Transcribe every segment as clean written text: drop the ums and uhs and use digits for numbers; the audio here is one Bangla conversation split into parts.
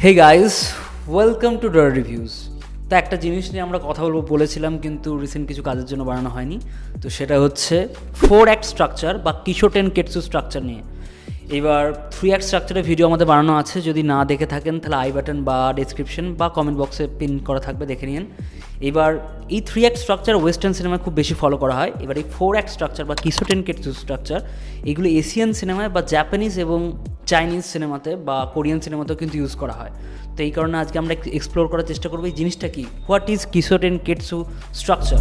হে গাইস, ওয়েলকাম টু ডর রিভিউজ। তো একটা জিনিস নিয়ে আমরা কথা বলেছিলাম, কিন্তু রিসেন্ট কিছু কাজের জন্য বানানো হয়নি। তো সেটা হচ্ছে 4 অ্যাক্ট স্ট্রাকচার বা কিশোটেন কেটসু স্ট্রাকচার নিয়ে। এবার 3 অ্যাক্ট স্ট্রাকচারের ভিডিও আমাদের বানানো আছে, যদি না দেখে থাকেন তাহলে আই বাটন বা ডেসক্রিপশন বা কমেন্ট বক্সে পিন করা থাকবে, দেখে নিন। এবার এই 3 অ্যাক্ট স্ট্রাকচার ওয়েস্টার্ন সিনেমায় খুব বেশি ফলো করা হয়। এবার এই 4 অ্যাক্ট স্ট্রাকচার বা কিশোটেন কেটসু স্ট্রাকচার এগুলো এশিয়ান সিনেমায় বা জাপানিজ এবং চাইনিজ সিনেমাতে বা কোরিয়ান সিনেমাতেও কিন্তু ইউজ করা হয়। তো এই কারণে আজকে আমরা এক্সপ্লোর করার চেষ্টা করবো এই জিনিসটা কি, হোয়াট ইজ কিশোটেন কেটসু স্ট্রাকচার।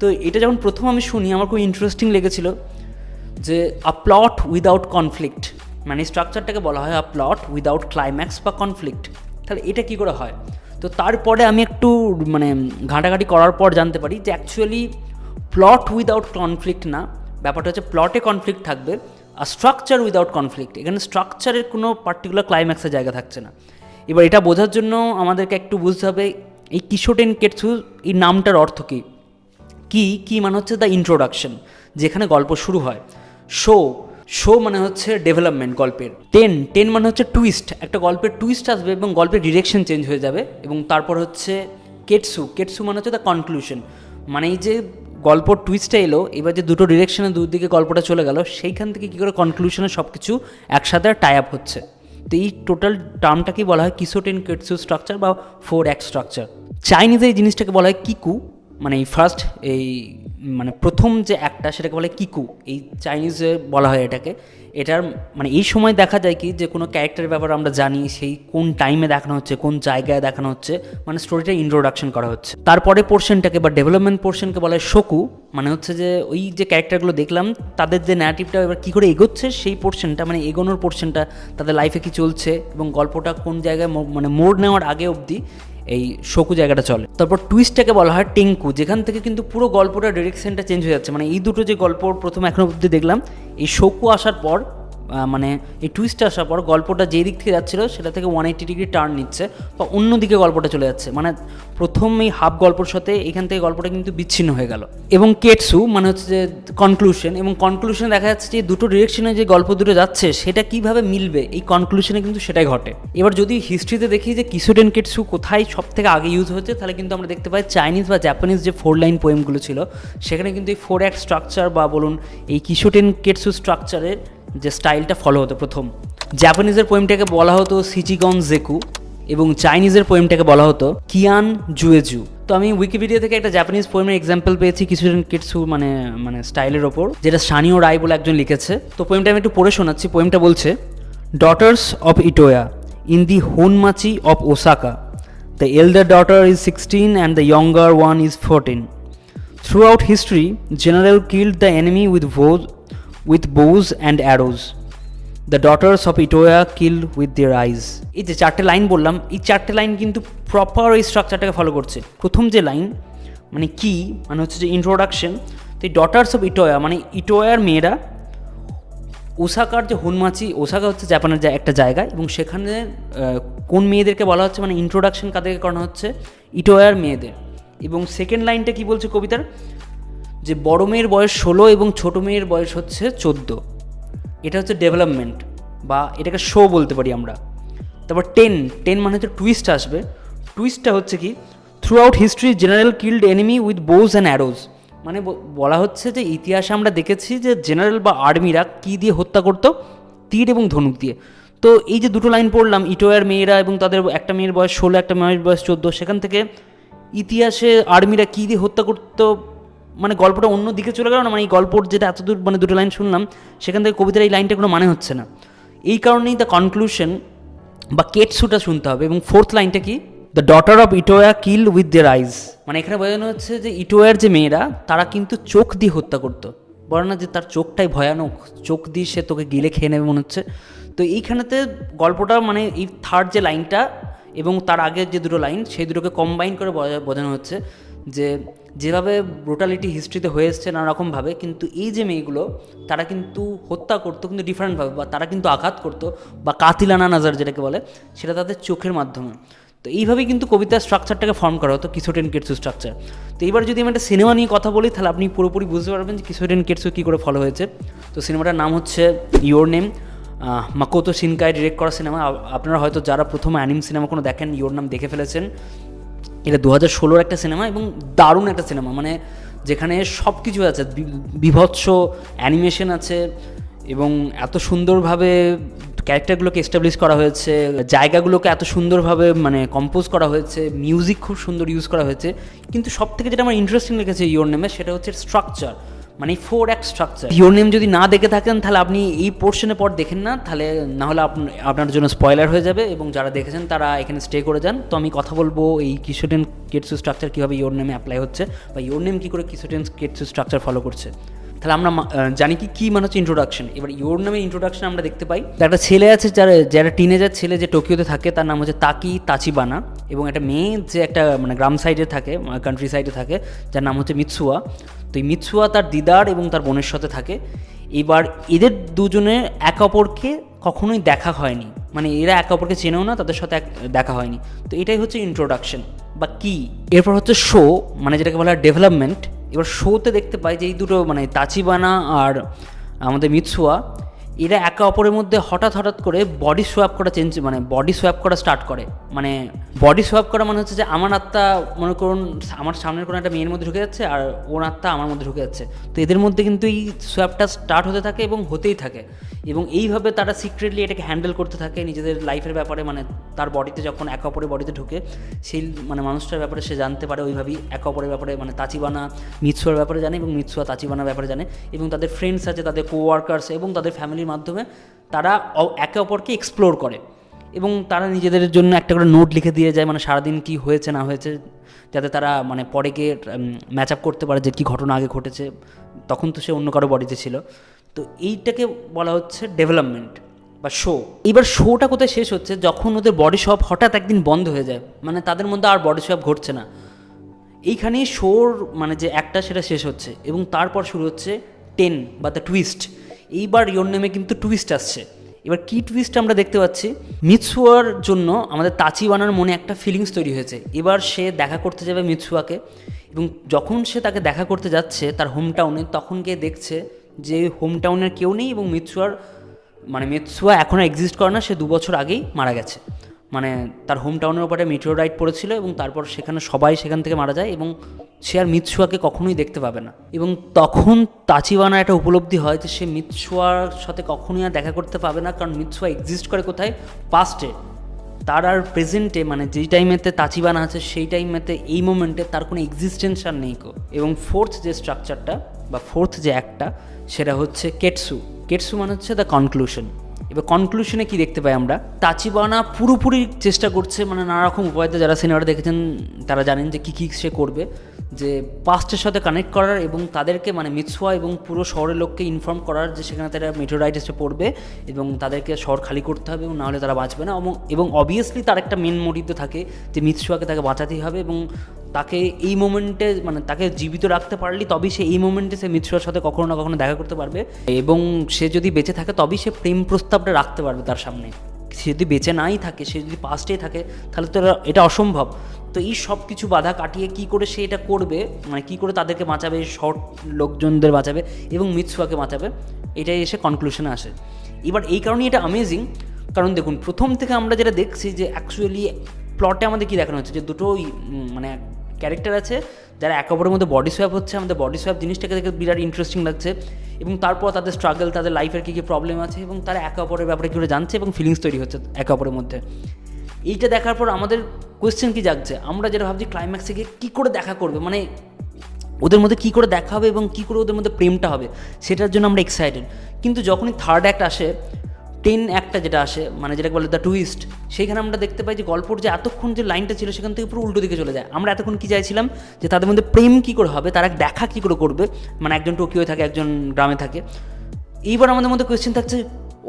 তো এটা যখন প্রথম আমি শুনি আমার খুব ইন্টারেস্টিং লেগেছিল যে আ প্লট উইদাউট কনফ্লিক্ট, মানে স্ট্রাকচারটাকে বলা হয় আ প্লট উইদাউট ক্লাইম্যাক্স বা কনফ্লিক্ট। তাহলে এটা কী করে হয়? তো তারপরে আমি একটু ঘাঁটাঘাঁটি করার পর জানতে পারি যে অ্যাকচুয়ালি প্লট উইদাউট কনফ্লিক্ট না, ব্যাপারটা হচ্ছে প্লটে কনফ্লিক্ট থাকবে আর স্ট্রাকচার উইদাউট কনফ্লিক্ট। এখানে স্ট্রাকচারের কোনো পার্টিকুলার ক্লাইম্যাক্সের জায়গা থাকছে না। এবার এটা বোঝার জন্য আমাদেরকে একটু বুঝতে হবে এই কিশোটেন কেটসু এই নামটার অর্থ কী। কি মানে হচ্ছে দ্য ইন্ট্রোডাকশন, যেখানে গল্প শুরু হয়। শো মানে হচ্ছে ডেভেলপমেন্ট গল্পের। টেন মানে হচ্ছে টুইস্ট, একটা গল্পের টুইস্ট আসবে এবং গল্পের ডিরেকশন চেঞ্জ হয়ে যাবে। এবং তারপর হচ্ছে কেটসু মানে হচ্ছে দ্য কনক্লুশন, মানে এই যে গল্প টুইস্টটা এলো, এবার যে দুটো ডিরেকশনে দুদিকে গল্পটা চলে গেল, সেইখান থেকে কী করে কনক্লুশনে সব কিছু একসাথে টাই আপ হচ্ছে। তো এই টোটাল টার্মটাকেই বলা হয় কিশোটেন কেটসু স্ট্রাকচার বা 4 অ্যাক্ট স্ট্রাকচার। চাইনিজে এই জিনিসটাকে বলা হয় কিকু, মানে এই ফার্স্ট মানে প্রথম যে অ্যাক্টটা সেটাকে বলে কিকু, এই চাইনিজে বলা হয় এটাকে। এটার মানে এই সময় দেখা যায় কি যে কোনো ক্যারেক্টারের ব্যাপারে আমরা জানি, সেই কোন টাইমে দেখানো হচ্ছে, কোন জায়গায় দেখানো হচ্ছে, মানে স্টোরিটা ইন্ট্রোডাকশন করা হচ্ছে। তারপরে পোর্শনটাকে বা ডেভেলপমেন্ট পোর্শনকে বলা হয় শোকু, মানে হচ্ছে যে ওই যে ক্যারেক্টারগুলো দেখলাম তাদের যে ন্যারেটিভটা এবার কী করে এগোচ্ছে সেই পোর্শনটা, মানে এগোনোর পোর্শনটা, তাদের লাইফে কী চলছে এবং গল্পটা কোন জায়গায় মানে মোড় নেওয়ার আগে অবধি এই শোকু জায়গাটা চলে। তারপর টুইস্টটাকে বলা হয় টেঙ্কু, যেখান থেকে কিন্তু পুরো গল্পটা ডিরেকশনটা চেঞ্জ হয়ে যাচ্ছে। মানে এই দুটো যে গল্প প্রথম এখনো অবধি দেখলাম, এই শোকু আসার পর মানে এই টুইস্টটা আসার পর গল্পটা যেই দিক থেকে যাচ্ছিলো সেটা থেকে 180 ডিগ্রি টার্ন নিচ্ছে বা অন্যদিকে গল্পটা চলে যাচ্ছে। মানে প্রথম এই হাফ গল্পর সাথে এখান থেকে গল্পটা কিন্তু বিচ্ছিন্ন হয়ে গেল। এবং কেটসু মানে হচ্ছে যে কনক্লুশন, এবং কনক্লুশনে দেখা যাচ্ছে যে দুটো ডিরেকশনে যে গল্প দুটো যাচ্ছে সেটা কীভাবে মিলবে, এই কনক্লুশনে কিন্তু সেটাই ঘটে। এবার যদি হিস্ট্রিতে দেখি যে কিশোটেন কেটসু কোথায় সব থেকে আগে ইউজ হচ্ছে, তাহলে কিন্তু আমরা দেখতে পাই চাইনিজ বা জাপানিজ যে 4 লাইন পোয়েমগুলো ছিল সেখানে কিন্তু এই 4 অ্যাক্ট স্ট্রাকচার বা বলুন এই কিশোটেন কেটসু স্ট্রাকচারের যে স্টাইলটা ফলো হতো। প্রথম জাপানিজের পোয়েমটাকে বলা হতো সিচিগন জেকু এবং চাইনিজের পোয়েমটাকে বলা হতো কিয়ান জুয়েজু। তো আমি উইকিপিডিয়া থেকে একটা জাপানিজ পোয়েমের এক্সাম্পল পেয়েছি কিশোটেন কেটসু মানে স্টাইলের ওপর, যেটা সানিও রায় বলে একজন লিখেছে। তো পোয়েমটা আমি একটু পড়ে শোনাচ্ছি। পোয়েমটা বলছে, daughters of Itoya in the Honmachi of Osaka, the elder daughter is 16 and the younger one is 14. Throughout history, general killed the enemy with bows and arrows. The daughters of Itoya killed with their eyes. এই যে 4টে লাইন বললাম, এই 4টে লাইন কিন্তু প্রপার এই স্ট্রাকচারটাকে ফলো করছে। প্রথম যে লাইন মানে কি, মানে হচ্ছে যে ইন্ট্রোডাকশন। তো এই ডটার্স অফ ইটোয়া মানে ইটোয়ার মেয়েরা ওসাকার যে হোনমাচি, ওসাকা হচ্ছে জাপানের একটা জায়গা, এবং সেখানে কোন মেয়েদেরকে বলা হচ্ছে, মানে ইন্ট্রোডাকশন কাদেরকে করানো হচ্ছে, ইটোয়ার মেয়েদের। এবং সেকেন্ড লাইনটা কি বলছে কবিতার, যে বড় মেয়ের বয়স 16 এবং ছোটো মেয়ের বয়স হচ্ছে 14। এটা হচ্ছে ডেভেলপমেন্ট বা এটাকে শো বলতে পারি আমরা। তারপর টেন মানে হচ্ছে টুইস্ট আসবে। টুইস্টটা হচ্ছে কি, throughout history general killed enemy with bows and arrows, মানে বলা হচ্ছে যে ইতিহাসে আমরা দেখেছি যে জেনারেল বা আর্মিরা কী দিয়ে হত্যা করতো, তীর এবং ধনুক দিয়ে। তো এই যে দুটো লাইন পড়লাম, ইটোয়ার মেয়েরা এবং তাদের একটা মেয়ের বয়স 16, একটা মেয়ের বয়স 14, সেখান থেকে ইতিহাসে আর্মিরা কী দিয়ে হত্যা করতো, মানে গল্পটা অন্য দিকে চলে গেল না। মানে এই গল্পর যেটা এতদূর মানে দুটো লাইন শুনলাম সেখান থেকে কবিতার এই লাইনটা কোনো মানে হচ্ছে না। এই কারণেই দ্য কনক্লুশন বা কেটসুটা শুনতে হবে। এবং 4th লাইনটা কি, the daughter of Itoya kill with their eyes, মানে এখানে বোঝানো হচ্ছে যে ইটোয়ার যে মেয়েরা তারা কিন্তু চোখ দিয়ে হত্যা করতো। বলে না যে তার চোখটাই ভয়ানক, চোখ দিয়ে সে তোকে গিলে খেয়ে নেবে মনে হচ্ছে। তো এইখানেতে গল্পটা মানে এই 3rd যে লাইনটা এবং তার আগের যে দুটো লাইন সেই দুটোকে কম্বাইন করে বোঝানো হচ্ছে যে যেভাবে ব্রুটালিটি হিস্ট্রিতে হয়ে এসছে নানারকমভাবে, কিন্তু এই যে মেয়েগুলো তারা কিন্তু হত্যা করতো কিন্তু ডিফারেন্টভাবে, বা তারা কিন্তু আঘাত করতো বা কাতিলানা নাজার যেটাকে বলে, সেটা তাদের চোখের মাধ্যমে। তো এইভাবেই কিন্তু কবিতার স্ট্রাকচারটাকে ফর্ম করা হতো কিশোটেন কেটসু স্ট্রাকচার। তো এইবার যদি আমি একটা সিনেমা নিয়ে কথা বলি তাহলে আপনি পুরোপুরি বুঝতে পারবেন যে কিশোটেন কেটসু কী করে ফলো হয়েছে। তো সিনেমাটার নাম হচ্ছে ইয়োর নেম, মাকোতো শিনকাই ডিরেক্ট করা সিনেমা। আপনারা হয়তো যারা প্রথমে অ্যানিম সিনেমা কোনো দেখেন, ইয়োর নাম দেখে ফেলেছেন। এটা 2016 একটা সিনেমা এবং দারুণ একটা সিনেমা, মানে যেখানে সব কিছু আছে, বিভৎস অ্যানিমেশন আছে এবং এত সুন্দরভাবে ক্যারেক্টারগুলোকে এস্টাবলিশ করা হয়েছে, জায়গাগুলোকে এত সুন্দরভাবে মানে কম্পোজ করা হয়েছে, মিউজিক খুব সুন্দর ইউজ করা হয়েছে। কিন্তু সব থেকে যেটা আমার ইন্টারেস্টিং লেগেছে ইয়োর নেমে, সেটা হচ্ছে স্ট্রাকচার, মানে 4 অ্যাক্ট স্ট্রাকচার। ইয়োর নেম যদি না দেখে থাকেন তাহলে আপনি এই পোর্শনের পর দেখেন না, তাহলে না হলে আপনার জন্য স্পয়লার হয়ে যাবে, এবং যারা দেখেছেন তারা এখানে স্টে করে যান। তো আমি কথা বলবো এই কিসোটেন কেটসু স্ট্রাকচার কীভাবে ইয়োর নেমে অ্যাপ্লাই হচ্ছে, বা ইয়োর নেম কী করে কিসোটেন কেটসু স্ট্রাকচার ফলো করছে। তাহলে আমরা জানি কি মানে হচ্ছে ইন্ট্রোডাকশন। এবার ইয়োর নামের ইন্ট্রোডাকশন আমরা দেখতে পাই, একটা ছেলে আছে যারা টিনেজার ছেলে, যে টোকিওতে থাকে, তার নাম হচ্ছে তাকি তাচিবানা, এবং একটা মেয়ে যে একটা মানে গ্রাম সাইডে থাকে, কান্ট্রি সাইডে থাকে, যার নাম হচ্ছে মিৎসুয়া। তো এই মিৎসুয়া তার দিদার এবং তার বোনের সাথে থাকে। এবার এদের দুজনের একে অপরকে কখনোই দেখা হয়নি, মানে এরা একে অপরকে চেনেও না, তাদের সাথে দেখা হয়নি। তো এটাই হচ্ছে ইন্ট্রোডাকশন বা কি। এরপর হচ্ছে শো, মানে যেটাকে বলা হয় ডেভেলপমেন্ট। এবার শোতে দেখতে পাই যে এই দুটো মানে তাচিবানা আর আমাদের মিৎসুয়া, এরা একে অপরের মধ্যে হঠাৎ করে বডি সোয়াপ করা বডি সোয়াপ করা স্টার্ট করে। মানে বডি সোয়াপ করা মানে হচ্ছে যে আমার আত্মা, মনে করুন আমার সামনের কোনো একটা মেয়ের মধ্যে ঢুকে যাচ্ছে আর ওর আত্মা আমার মধ্যে ঢুকে যাচ্ছে। তো এদের মধ্যে কিন্তু এই সোয়াপটা স্টার্ট হতে থাকে এবং হতেই থাকে, এবং এইভাবে তারা সিক্রেটলি এটাকে হ্যান্ডেল করতে থাকে নিজেদের লাইফের ব্যাপারে। মানে তার বডিতে যখন একে অপরের বডিতে ঢুকে, সেই মানে মানুষটার ব্যাপারে সে জানতে পারে, ওইভাবেই একে অপরের ব্যাপারে, মানে তাচিবানা মিৎসুয়ার ব্যাপারে জানে এবং মিৎসুয়া তাচিবানার ব্যাপারে জানে, এবং তাদের ফ্রেন্ডস আছে, তাদের কোওয়ার্কার্স এবং তাদের ফ্যামিলির মাধ্যমে তারা একে অপরকে এক্সপ্লোর করে, এবং তারা নিজেদের জন্য একটা করে নোট লিখে দিয়ে যায়, মানে সারাদিন কী হয়েছে না হয়েছে, যাতে তারা মানে পরে গিয়ে ম্যাচ আপ করতে পারে যে কী ঘটনা আগে ঘটেছে। তখন তো সে অন্য কারো বডিতে ছিল। তো এইটাকে বলা হচ্ছে ডেভেলপমেন্ট বা শো। এইবার শোটা কোথায় শেষ হচ্ছে, যখন ওদের বডি শপ হঠাৎ একদিন বন্ধ হয়ে যায়, মানে তাদের মধ্যে আর বডি শপ ঘটছে না। এইখানেই শোর মানে যে একটা সেটা শেষ হচ্ছে, এবং তারপর শুরু হচ্ছে 10 বা দ্য টুইস্ট। এইবার ইয়োর নেমে কিন্তু টুইস্ট আসছে। এবার কি টুইস্ট আমরা দেখতে পাচ্ছি, মিৎসুয়ার জন্য আমাদের তাচিবানার মনে একটা ফিলিংস তৈরি হয়েছে। এবার সে দেখা করতে যাবে মিৎসুয়াকে, এবং যখন সে তাকে দেখা করতে যাচ্ছে তার হোম টাউনে, তখন গিয়ে দেখছে যে হোম টাউনের কেউ নেই, এবং মিৎসুয়া এখন আর এক্সিস্ট করে না, সে 2 বছর আগেই মারা গেছে। মানে তার হোম টাউনের উপরে মিটিওরাইট পড়েছিল, এবং তারপর সেখানে সবাই সেখান থেকে মারা যায়, এবং সে আর মিৎসুয়াকে কখনোই দেখতে পাবে না। এবং তখন তাচিবানা একটা উপলব্ধি হয় যে সে মিৎসুয়ার সাথে কখনোই আর দেখা করতে পাবে না, কারণ মিৎসুয়া এক্সিস্ট করে কোথায়, পাস্টে। তার আর প্রেজেন্টে, মানে যেই টাইমেতে তাচিবানা আছে সেই টাইমেতে, এই মোমেন্টে তার কোনো এক্সিস্টেন্স আর নেই। এবং ফোর্থ যে স্ট্রাকচারটা বা ফোর্থ যে একটা, সেটা হচ্ছে কেটসু। কেটসু মানে হচ্ছে দ্য কনক্লুশন। এবার কনক্লুশনে কি দেখতে পাই আমরা, তাচিবানা পুরোপুরি চেষ্টা করছে, মানে নানা রকম উপায়তে, যারা সিনেমাটা দেখেছেন তারা জানেন যে কী সে করবে, যে পাস্টের সাথে কানেক্ট করার, এবং তাদেরকে মানে মিৎসুয়া এবং পুরো শহরের লোককে ইনফর্ম করার যে সেখানে তারা মেটেওরাইট এসে পড়বে এবং তাদেরকে শহর খালি করতে হবে, এবং নাহলে তারা বাঁচবে না। এবং অবভিয়াসলি তার একটা মেন মোটিভ থাকে যে মিৎসুয়াকে তাকে বাঁচাতেই হবে, এবং তাকে এই মোমেন্টে মানে তাকে জীবিত রাখতে পারলে তবেই সে এই মোমেন্টে সে মিৎসুয়ার সাথে কখনো না কখনো দেখা করতে পারবে, এবং সে যদি বেঁচে থাকে তবেই সে প্রেম প্রস্তাবটা রাখতে পারবে তার সামনে। সে যদি বেঁচে নাই থাকে, সে যদি পাস্টেই থাকে, তাহলে তো এটা অসম্ভব। তো এই সব কিছু বাধা কাটিয়ে কী করে সে এটা করবে, মানে কী করে তাদেরকে বাঁচাবে, শর্ট লোকজনদের বাঁচাবে এবং মিৎসুয়াকে বাঁচাবে, এটাই এসে কনক্লুশনে আসে। এবার এই কারণেই এটা অ্যামেজিং, কারণ দেখুন প্রথম থেকে আমরা যেটা দেখছি যে অ্যাকচুয়ালি প্লটে আমাদের কী দেখানো হচ্ছে, যে দুটো মানে ক্যারেক্টার আছে যারা একে অপরের মধ্যে বডি সোয়াপ হচ্ছে। আমাদের বডি সোয়াপ জিনিসটাকে দেখে বিরাট ইন্টারেস্টিং লাগছে, এবং তারপর তাদের স্ট্রাগল, তাদের লাইফের কী কী প্রবলেম আছে, এবং তারা একে অপরের ব্যাপারে কী করে জানছে, এবং ফিলিংস তৈরি হচ্ছে একে অপরের মধ্যে। এইটা দেখার পর আমাদের কোয়েশ্চেন কি জাগছে, আমরা যেটা ভাবছি ক্লাইম্যাক্সে গিয়ে কী করে দেখা করবে, মানে ওদের মধ্যে কী করে দেখা হবে এবং কী করে ওদের মধ্যে প্রেমটা হবে, সেটার জন্য আমরা এক্সাইটেড। কিন্তু যখনই থার্ড অ্যাক্ট আসে, 10 অ্যাক্টটা যেটা আসে, মানে যেটাকে বলে দ্য টুইস্ট, সেইখানে আমরা দেখতে পাই যে গল্পর যে এতক্ষণ যে লাইনটা ছিল সেখান থেকে পুরো উল্টো দিকে চলে যায়। আমরা এতক্ষণ কী চাইছিলাম, যে তাদের মধ্যে প্রেম কী করে হবে, তারা দেখা কী করে করবে, মানে একজন টোকিওয় থাকে একজন গ্রামে থাকে। এইবার আমাদের মধ্যে কোয়েশ্চেন থাকছে,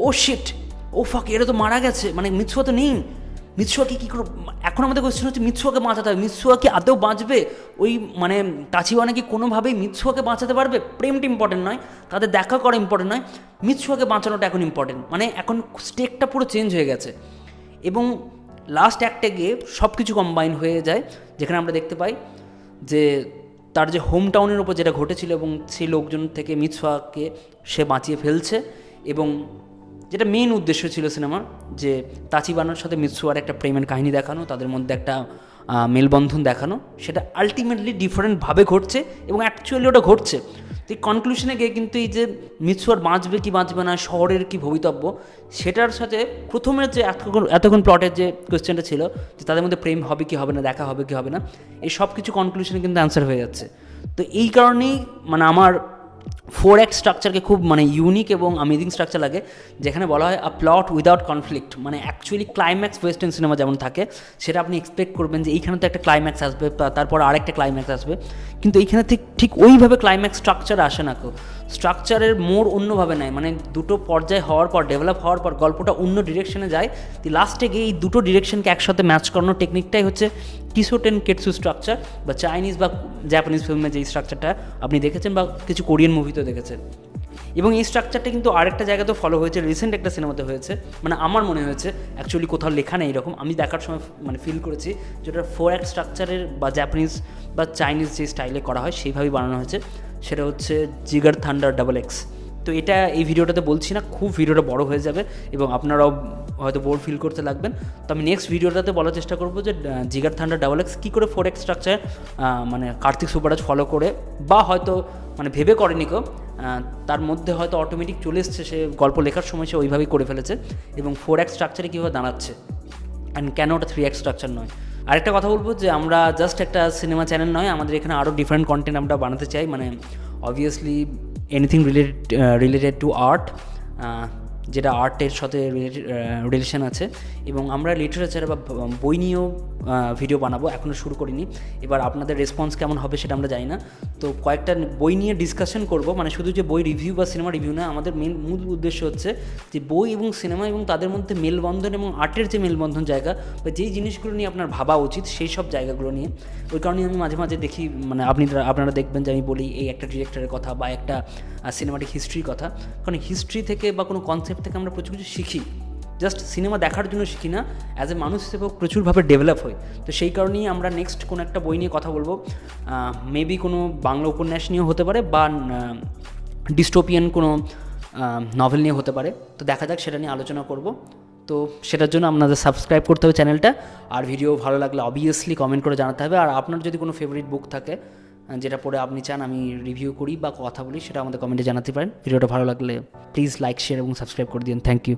ও শিট, ও ফাক, এরা তো মারা গেছে, মানে মিৎসুয়া তো নেই, মিৎসুয়াকে কী করে। এখন আমাদের কোয়েশ্চেন হচ্ছে মিৎসুয়াকে বাঁচাতে হবে, মিৎসুয়া কি আদৌ বাঁচবে, ওই মানে তাচিবানা কি কোনোভাবেই মিৎসুয়াকে বাঁচাতে পারবে। প্রেমটা ইম্পর্টেন্ট নয়, তাদের দেখা করা ইম্পর্টেন্ট নয়, মিৎসুয়াকে বাঁচানোটা এখন ইম্পর্টেন্ট। মানে এখন স্টেকটা পুরো চেঞ্জ হয়ে গেছে, এবং লাস্ট অ্যাক্টে গিয়ে সব কিছু কম্বাইন হয়ে যায়, যেখানে আমরা দেখতে পাই যে তার যে হোম টাউনের ওপর যেটা ঘটেছিল, এবং সেই লোকজন থেকে মিৎসুয়াকে সে বাঁচিয়ে ফেলছে, এবং যেটা মেইন উদ্দেশ্য ছিল সিনেমার, যে তাচিবানার সাথে মিৎসুয়ার একটা প্রেমের কাহিনী দেখানো, তাদের মধ্যে একটা মেলবন্ধন দেখানো, সেটা আলটিমেটলি ডিফারেন্টভাবে ঘটছে এবং অ্যাকচুয়ালি ওটা ঘটছে। তো এই কনক্লুশনে গিয়ে কিন্তু এই যে মিৎসুয়ার বাঁচবে কি বাঁচবে না, শহরের কি ভবিতব্য, সেটার সাথে প্রথমের যে এতক্ষণ প্লটের যে কোয়েশ্চেনটা ছিল যে তাদের মধ্যে প্রেম হবে কি হবে না, দেখা হবে কি হবে না, এই সব কিছু কনক্লুশনে কিন্তু অ্যান্সার হয়ে যাচ্ছে। তো এই কারণেই মানে আমার 4 অ্যাক্ট স্ট্রাকচারকে খুব মানে ইউনিক এবং অ্যামেজিং স্ট্রাকচার লাগে, যেখানে বলা হয় আ প্লট উইদাউট কনফ্লিক্ট। মানে অ্যাকচুয়ালি ক্লাইম্যাক্স ওয়েস্টার্ন সিনেমা যেমন থাকে, সেটা আপনি এক্সপেক্ট করবেন যে এইখানে তো একটা ক্লাইম্যাক্স আসবে, তারপর আরেকটা ক্লাইম্যাক্স আসবে, কিন্তু এইখানে ঠিক ওইভাবে ক্লাইম্যাক্স স্ট্রাকচার আসে না। স্ট্রাকচারের মোড় অন্যভাবে নেয়, মানে দুটো পর্যায় হওয়ার পর, ডেভেলপ হওয়ার পর গল্পটা অন্য ডিরেকশনে যায়। তো লাস্টে গিয়ে এই দুটো ডিরেকশনকে একসাথে ম্যাচ করানোর টেকনিকটাই হচ্ছে কিসোটেন কেটসু স্ট্রাকচার, বা চাইনিজ বা জাপানিজ ফিল্মে যেই স্ট্রাকচারটা আপনি দেখেছেন বা কিছু কোরিয়ান মুভিতেও দেখেছেন। এবং এই স্ট্রাকচারটা কিন্তু আরেকটা জায়গাতেও ফলো হয়েছে, রিসেন্ট একটা সিনেমাতে হয়েছে, মানে আমার মনে হয়েছে, অ্যাকচুয়ালি কোথাও লেখা নেই এরকম, আমি দেখার সময় মানে ফিল করেছি যেটা 4 অ্যাক্ট স্ট্রাকচারের বা জাপানিজ বা চাইনিজ যে স্টাইলে করা হয় সেইভাবেই বানানো হয়েছে, সেটা হচ্ছে জিগার থান্ডার XX। তো এটা এই ভিডিওটাতে বলছি না, খুব ভিডিওটা বড় হয়ে যাবে এবং আপনারাও হয়তো বোর ফিল করতে লাগবেন। তো আমি নেক্সট ভিডিওটাতে বলার চেষ্টা করবো যে জিগার থান্ডার XX কী করে 4 অ্যাক্ট স্ট্রাকচার মানে কার্তিক সুব্বারাজ ফলো করে, বা হয়তো মানে ভেবে করেনি কেউ, তার মধ্যে হয়তো অটোমেটিক চলে এসছে, সে গল্প লেখার সময় সে ওইভাবেই করে ফেলেছে, এবং 4 অ্যাক্ট স্ট্রাকচারে কীভাবে দাঁড়াচ্ছে, অ্যান্ড কেন ওটা 3 অ্যাক্ট স্ট্রাকচার নয়। আরেকটা কথা বলবো যে আমরা জাস্ট একটা সিনেমা চ্যানেল নয়, আমাদের এখানে আরও ডিফারেন্ট কন্টেন্ট আমরা বানাতে চাই, মানে obviously anything related to art, যেটা আর্টের সাথে রিলেশন আছে, এবং আমরা লিটারেচার বা বই নিয়েও ভিডিও বানাবো, এখনও শুরু করিনি। এবার আপনাদের রেসপন্স কেমন হবে সেটা আমরা জানি না। তো কয়েকটা বই নিয়ে ডিসকাশন করব, মানে শুধু যে বই রিভিউ বা সিনেমা রিভিউ না, আমাদের মূল উদ্দেশ্য হচ্ছে যে বই এবং সিনেমা এবং তাদের মধ্যে মেলবন্ধন এবং আর্টের যে মেলবন্ধন জায়গা, বা যেই জিনিসগুলো নিয়ে আপনার ভাবা উচিত সেই সব জায়গাগুলো নিয়ে। ওই কারণে আমি মাঝে মাঝে দেখি, মানে আপনারা দেখবেন যে আমি বলি এই একটা ডিরেক্টরের কথা বা একটা সিনেমাটিক হিস্ট্রির কথা, কারণ হিস্ট্রি থেকে বা কোনো কনসেপ্ট থেকে আমরা প্রচুর কিছু শিখি, জাস্ট সিনেমা দেখার জন্য শিখি না, অ্যাজ এ মানুষ হিসেবেও প্রচুরভাবে ডেভেলপ হয়। তো সেই কারণেই আমরা নেক্সট কোনো একটা বই নিয়ে কথা বলবো, মেবি কোনো বাংলা উপন্যাস নিয়েও হতে পারে, বা ডিস্টোপিয়ান কোনো নভেল নিয়ে হতে পারে। তো দেখা যাক, সেটা নিয়ে আলোচনা করব। তো সেটার জন্য আপনাদের সাবস্ক্রাইব করতে হবে চ্যানেলটা, আর ভিডিও ভালো লাগলে অবভিয়াসলি কমেন্ট করে জানাতে হবে। আর আপনার যদি কোনো ফেভারিট বুক থাকে যেটা পড়ে আপনি চান আমি রিভিউ করি বা কথা বলি, সেটা আমাদের কমেন্টে জানাতে পারেন। ভিডিওটা ভালো লাগলে প্লিজ লাইক, শেয়ার এবং সাবস্ক্রাইব করে দিন। Thank you.